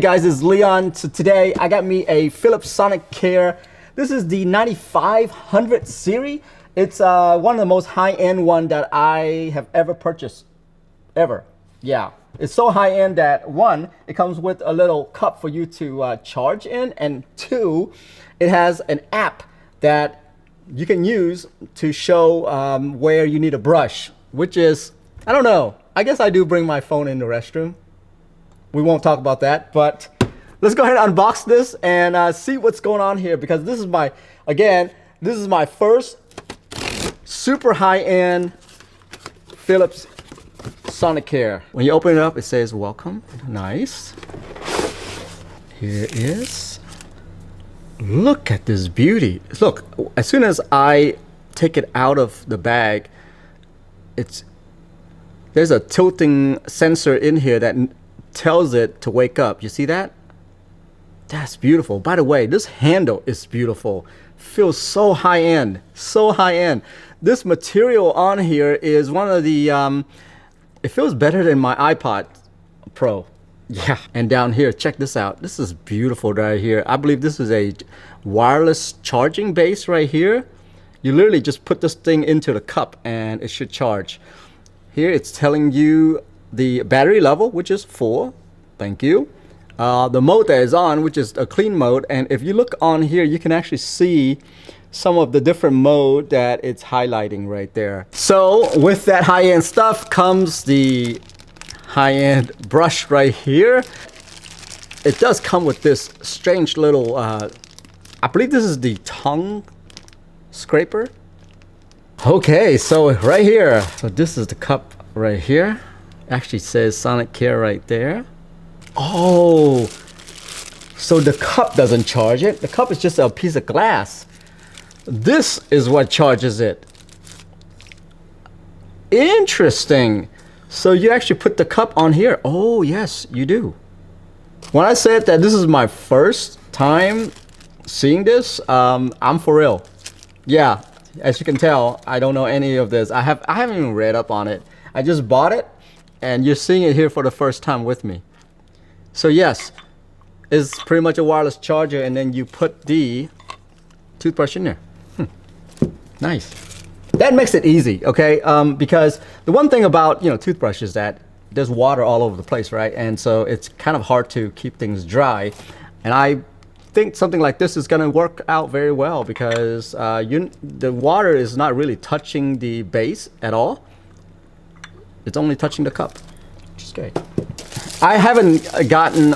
Hey guys, it's Leon. So today I got me a Philips Sonicare. This is the 9500 series. It's one of the most high-end one that I have ever purchased, ever. Yeah, it's so high-end that one, it comes with a little cup for you to charge in, and two, it has an app that you can use to show where you need a brush, which is, I don't know, I guess I do bring my phone in the restroom. We won't talk about that, but let's go ahead and unbox this and see what's going on here, because this is my, again, this is my first super high-end Philips Sonicare. When you open it up, it says welcome. Nice. Here it is. Look at this beauty. Look, as soon as I take it out of the bag, there's a tilting sensor in here that tells it to wake up. You see that? That's beautiful. By the way, this handle is beautiful. Feels so high-end, so high-end. This material on here is one of the it feels better than my iPod Pro. Yeah. And down here, check this out. This is beautiful right here. I believe this is a wireless charging base right here. You literally just put this thing into the cup and it should charge. Here it's telling you the battery level, which is 4. Thank you. The mode that is on, which is a clean mode. And if you look on here, you can actually see some of the different mode that it's highlighting right there. So with that high-end stuff comes the high-end brush right here. It does come with this strange little, I believe this is the tongue scraper. Okay, so right here, so this is the cup right here. Actually says Sonicare right there. Oh, so the cup doesn't charge it. The cup is just a piece of glass. This is what charges it. Interesting. So you actually put the cup on here. Oh yes, you do. When I said that this is my first time seeing this, I'm for real. Yeah, as you can tell, I don't know any of this. I haven't even read up on it. I just bought it. And you're seeing it here for the first time with me. So yes, it's pretty much a wireless charger, and then you put the toothbrush in there. Nice. That makes it easy, okay? Because the one thing about toothbrush is that there's water all over the place, right? And so it's kind of hard to keep things dry. And I think something like this is going to work out very well, because the water is not really touching the base at all. It's only touching the cup, which is great. I haven't gotten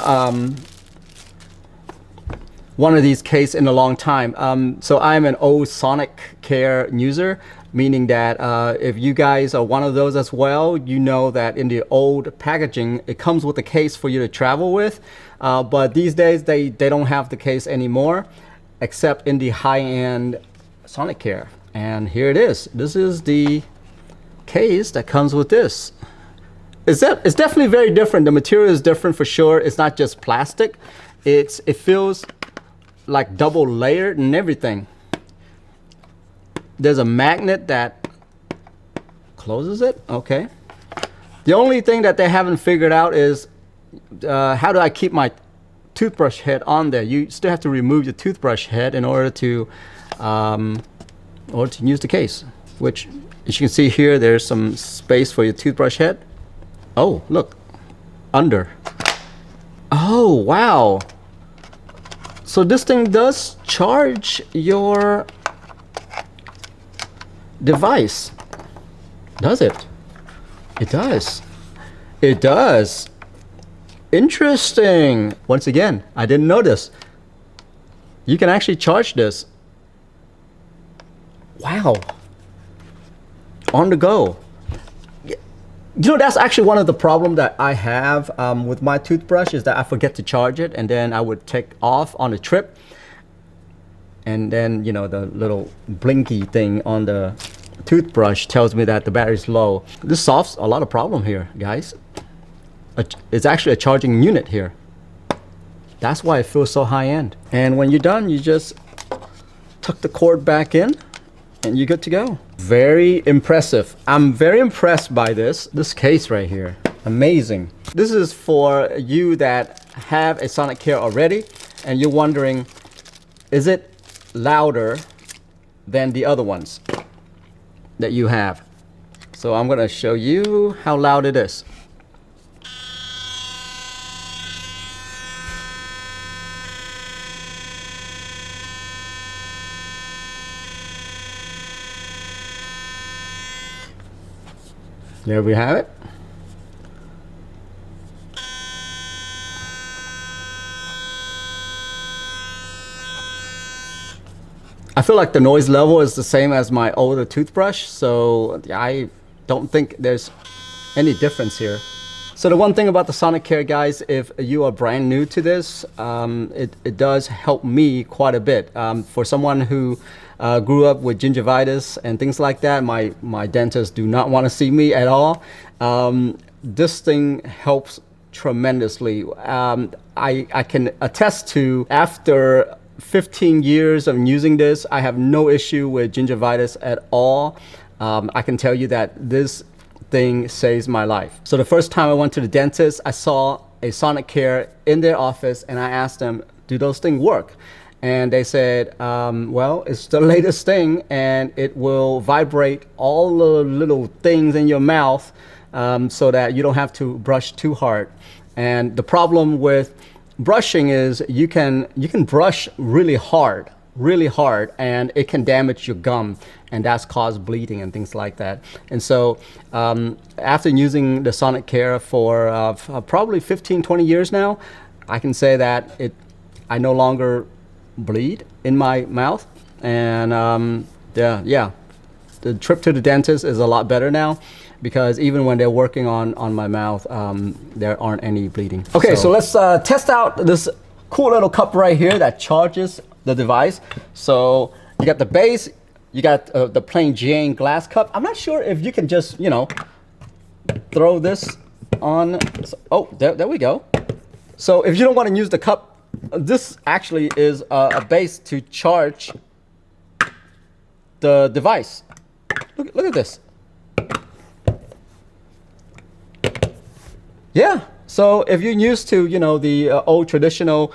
one of these cases in a long time. So I'm an old Sonicare user, meaning that if you guys are one of those as well, you know that in the old packaging, it comes with a case for you to travel with. But these days, they don't have the case anymore, except in the high-end Sonicare. And here it is. This is the case that comes with this. It's definitely very different. The material is different for sure. It's not just plastic. It feels like double layered and everything. There's a magnet that closes it. Okay. The only thing that they haven't figured out is how do I keep my toothbrush head on there? You still have to remove the toothbrush head in order to use the case, which, as you can see here, there's some space for your toothbrush head. Oh, look, under. Oh, wow. So this thing does charge your device. Does it? It does. It does. Interesting. Once again, I didn't know this. You can actually charge this. Wow. On the go. That's actually one of the problems that I have with my toothbrush, is that I forget to charge it, and then I would take off on a trip, and then the little blinky thing on the toothbrush tells me that the battery's low. This solves a lot of problem here, guys. It's actually a charging unit here. That's why it feels so high-end. And when you're done, you just tuck the cord back in and you're good to go. Very impressive. I'm very impressed by this case right here. Amazing. This is for you that have a Sonicare already and you're wondering, is it louder than the other ones that you have? So I'm gonna show you how loud it is. There we have it. I feel like the noise level is the same as my older toothbrush, so I don't think there's any difference here. So the one thing about the Sonicare, guys, if you are brand new to this, it does help me quite a bit. For someone who grew up with gingivitis and things like that, my dentists do not want to see me at all. This thing helps tremendously. I can attest to, after 15 years of using this, I have no issue with gingivitis at all. I can tell you that this thing saves my life. So the first time I went to the dentist, I saw a Sonicare in their office and I asked them, do those things work? And they said, well, it's the latest thing and it will vibrate all the little things in your mouth so that you don't have to brush too hard. And the problem with brushing is you can brush really hard, and it can damage your gum, and that's caused bleeding and things like that. And so after using the Sonicare for probably 15-20 years now, I can say that I no longer bleed in my mouth. And yeah, the trip to the dentist is a lot better now, because even when they're working on my mouth, there aren't any bleeding. Okay, so let's test out this cool little cup right here that charges the device. So you got the base, you got the plain Jane glass cup. I'm not sure if you can just, you know, throw this on. Oh, there we go. So if you don't want to use the cup, this actually is a base to charge the device. Look at this. Yeah, so if you're used to, you know, the old traditional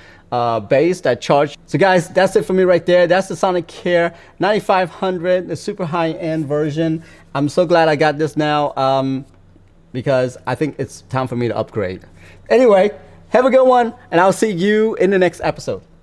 base that charge. So guys, that's it for me right there. That's the Sonicare 9500, the super high-end version. I'm so glad I got this now because I think it's time for me to upgrade. Anyway, have a good one, and I'll see you in the next episode.